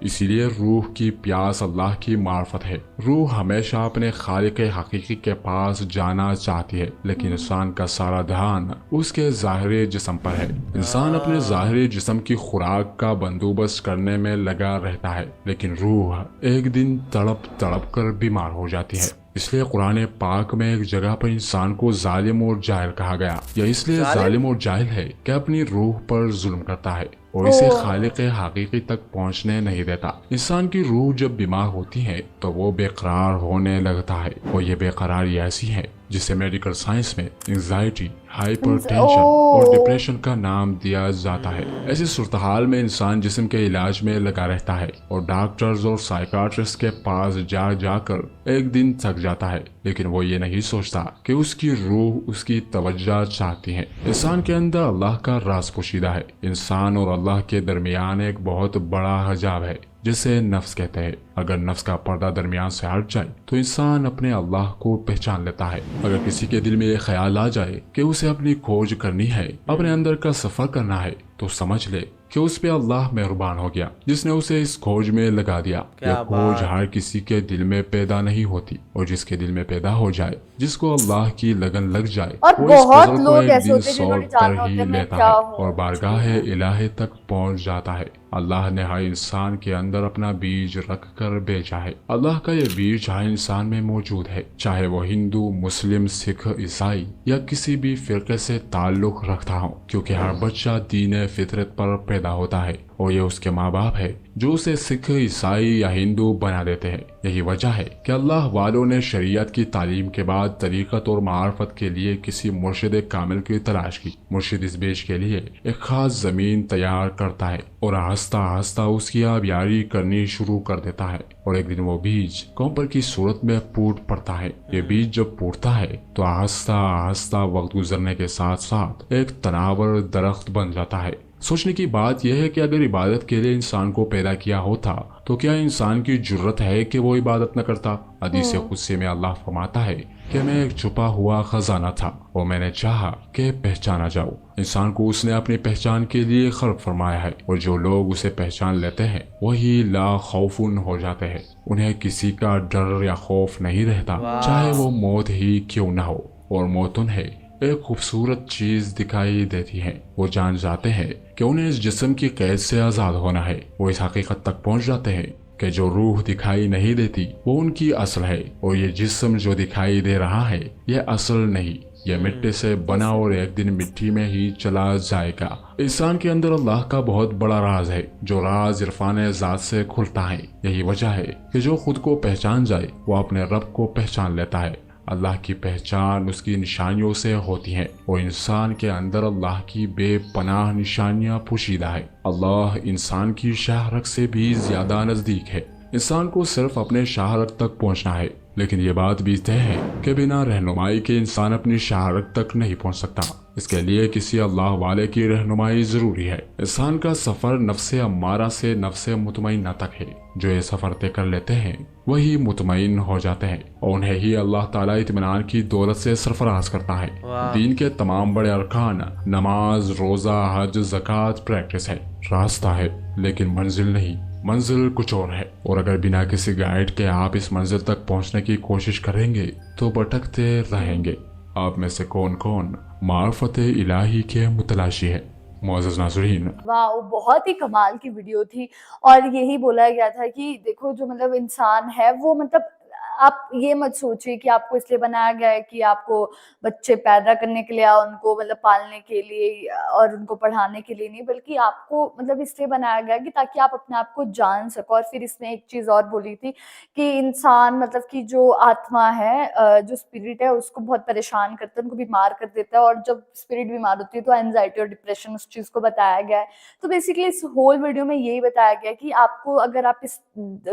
اسی لیے روح کی پیاس اللہ کی معرفت ہے. روح ہمیشہ اپنے خالق حقیقی کے پاس جانا چاہتی ہے، لیکن انسان کا سارا دھیان اس کے ظاہری جسم پر ہے. انسان اپنے ظاہری جسم کی خوراک کا بندوبست کرنے میں لگا رہتا ہے، لیکن روح ایک دن تڑپ تڑپ کر بیمار ہو جاتی ہے. اس لیے قرآن پاک میں ایک جگہ پر انسان کو ظالم اور جاہل کہا گیا. یہ اس لیے ظالم اور جاہل ہے کہ اپنی روح پر ظلم کرتا ہے اور اسے خالق حقیقی تک پہنچنے نہیں دیتا. انسان کی روح جب بیمار ہوتی ہے تو وہ بے قرار ہونے لگتا ہے، اور یہ بے قراری ایسی ہے جسے میڈیکل سائنس میں انگزائٹی، ہائپر ٹینشن اور ڈپریشن کا نام دیا جاتا ہے. ایسی صورتحال میں انسان جسم کے علاج میں لگا رہتا ہے اور ڈاکٹرز اور سائیکاٹرسٹ کے پاس جا جا کر ایک دن تھک جاتا ہے، لیکن وہ یہ نہیں سوچتا کہ اس کی روح اس کی توجہ چاہتی ہے. انسان کے اندر اللہ کا راز پوشیدہ ہے. انسان اور اللہ کے درمیان ایک بہت بڑا حجاب ہے جسے نفس کہتے ہیں. اگر نفس کا پردہ درمیان سے ہٹ جائے تو انسان اپنے اللہ کو پہچان لیتا ہے. اگر کسی کے دل میں یہ خیال آ جائے کہ اسے اپنی کھوج کرنی ہے، اپنے اندر کا سفر کرنا ہے، تو سمجھ لے کہ اس پہ اللہ مہربان ہو گیا جس نے اسے اس کھوج میں لگا دیا. یہ کھوج ہر کسی کے دل میں پیدا نہیں ہوتی، اور جس کے دل میں پیدا ہو جائے، جس کو اللہ کی لگن لگ جائے، وہ اس پزل کو ایک دن سولو کر ہی لیتا ہے اور بارگاہ الہی تک پہنچ جاتا ہے. اللہ نے ہر انسان کے اندر اپنا بیج رکھ کر بھیجا ہے. اللہ کا یہ بیج ہر انسان میں موجود ہے، چاہے وہ ہندو، مسلم، سکھ، عیسائی یا کسی بھی فرقے سے تعلق رکھتا ہو، کیونکہ ہر بچہ دین فطرت پر پیدا ہوتا ہے اور یہ اس کے ماں باپ ہے جو اسے سکھ، عیسائی یا ہندو بنا دیتے ہیں. یہی وجہ ہے کہ اللہ والوں نے شریعت کی تعلیم کے بعد طریقت اور معرفت کے لیے کسی مرشد کامل کی تلاش کی. مرشد اس بیج کے لیے ایک خاص زمین تیار کرتا ہے اور آہستہ آہستہ اس کی آبیاری کرنی شروع کر دیتا ہے، اور ایک دن وہ بیج کوپر کی صورت میں پھوٹ پڑتا ہے. یہ بیج جب پھوٹتا ہے تو آہستہ آہستہ وقت گزرنے کے ساتھ ساتھ ایک تناور درخت بن جاتا ہے. سوچنے کی بات یہ ہے کہ اگر عبادت کے لیے انسان کو پیدا کیا ہوتا تو کیا انسان کی جرت ہے کہ وہ عبادت نہ کرتا؟ حدیث قدسی میں اللہ فرماتا ہے کہ میں ایک چھپا ہوا خزانہ تھا اور میں نے چاہا کہ پہچانا جاؤ. انسان کو اس نے اپنی پہچان کے لیے خلق فرمایا ہے، اور جو لوگ اسے پہچان لیتے ہیں وہی لا خوفن ہو جاتے ہیں. انہیں کسی کا ڈر یا خوف نہیں رہتا، چاہے وہ موت ہی کیوں نہ ہو. اور موت انہیں ایک خوبصورت چیز دکھائی دیتی ہے. وہ جان جاتے ہیں کہ انہیں اس جسم کی قید سے آزاد ہونا ہے. وہ اس حقیقت تک پہنچ جاتے ہیں کہ جو روح دکھائی نہیں دیتی وہ ان کی اصل ہے، اور یہ جسم جو دکھائی دے رہا ہے یہ اصل نہیں. یہ مٹی سے بنا اور ایک دن مٹی میں ہی چلا جائے گا. انسان کے اندر اللہ کا بہت بڑا راز ہے، جو راز عرفان ذات سے کھلتا ہے. یہی وجہ ہے کہ جو خود کو پہچان جائے وہ اپنے رب کو پہچان لیتا ہے. اللہ کی پہچان اس کی نشانیوں سے ہوتی ہے، اور انسان کے اندر اللہ کی بے پناہ نشانیاں پوشیدہ ہے. اللہ انسان کی شاہرگ سے بھی زیادہ نزدیک ہے. انسان کو صرف اپنے شاہرگ تک پہنچنا ہے، لیکن یہ بات بھی طے ہے کہ بنا رہنمائی کے انسان اپنی شاہرگ تک نہیں پہنچ سکتا. اس کے لیے کسی اللہ والے کی رہنمائی ضروری ہے. انسان کا سفر نفس امارہ سے نفس مطمئنہ تک ہے. جو یہ سفر طے کر لیتے ہیں وہی مطمئن ہو جاتے ہیں، اور انہیں ہی اللہ تعالیٰ اطمینان کی دولت سے سرفراز کرتا ہے. دین کے تمام بڑے ارکان نماز، روزہ، حج، زکوٰۃ پریکٹس ہے، راستہ ہے، لیکن منزل نہیں. منزل کچھ اور ہے، اور اگر بنا کسی گائیڈ کے آپ اس منزل تک پہنچنے کی کوشش کریں گے تو بھٹکتے رہیں گے. آپ میں سے کون کون معرفت الہی کے متلاشی ہے؟ معزز ناظرین، واہ، بہت ہی کمال کی ویڈیو تھی. اور یہی بولا گیا تھا کہ دیکھو جو مطلب انسان ہے وہ مطلب آپ یہ مت سوچیے کہ آپ کو اس لیے بنایا گیا ہے کہ آپ کو بچے پیدا کرنے کے لیے، ان کو مطلب پالنے کے لیے اور ان کو پڑھانے کے لیے نہیں، بلکہ آپ کو مطلب اس لیے بنایا گیا کہ تاکہ آپ اپنے آپ کو جان سکو. اور پھر اس میں ایک چیز اور بولی تھی کہ انسان مطلب کہ جو آتما ہے، جو اسپرٹ ہے، اس کو بہت پریشان کرتا ہے، ان کو بیمار کر دیتا ہے. اور جب اسپرٹ بیمار ہوتی ہے تو اینزائٹی اور ڈپریشن اس چیز کو بتایا گیا ہے. تو بیسیکلی اس ہول ویڈیو میں یہی بتایا گیا کہ آپ کو اگر آپ اس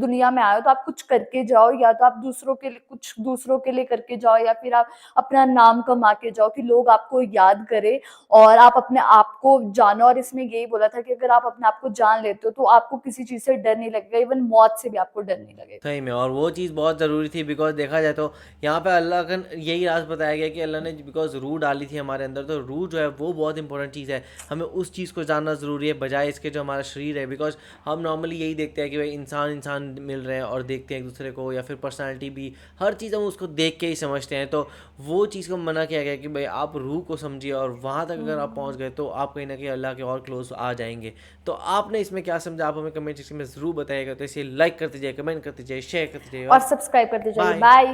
دنیا میں آئے ہو تو آپ کچھ کر کے جاؤ، یا تو آپ کچھ دوسروں کے لیے کر کے جاؤ یا پھر آپ اپنا نام کما کے جاؤ کہ لوگ آپ کو یاد کرے اور آپ اپنے آپ کو جانو. اور اس میں یہی بولا تھا کہ اگر آپ اپنے آپ کو جان لیتے ہو تو آپ کو کسی چیز سے ڈر نہیں لگے گا, ایون موت سے بھی آپ کو ڈر نہیں لگے گا. صحیح میں, اور وہ چیز بہت ضروری تھی بیکاز دیکھا جائے تو یہاں پہ اللہ کا یہی راز بتایا گیا کہ اللہ نے بیکاز روح ڈالی تھی ہمارے اندر, تو روح جو ہے وہ بہت امپورٹنٹ چیز ہے, ہمیں اس چیز کو جاننا ضروری ہے بجائے اس کے جو ہمارا شریر ہے. بیکاز ہم نارملی یہی دیکھتے ہیں کہ بھائی انسان مل رہے ہیں اور دیکھتے ہیں ایک دوسرے کو, یا پھر پرسنالٹی بھی, ہر چیز ہم اس کو دیکھ کے ہی سمجھتے ہیں. تو وہ چیز کو منع کیا گیا کہ بھائی آپ روح کو سمجھیے, اور وہاں تک اگر آپ پہنچ گئے تو آپ کہیں نہ کہیں اللہ کے اور کلوز آ جائیں گے. تو آپ نے اس میں کیا سمجھا, آپ ہمیں کمنٹ سیکشن میں ضرور بتائیے گا. تو اسے لائک کرتے جائیے, کمنٹ کرتے جائیے, شیئر کرتے جائیے اور سبسکرائب کرتے جائیے. بائے.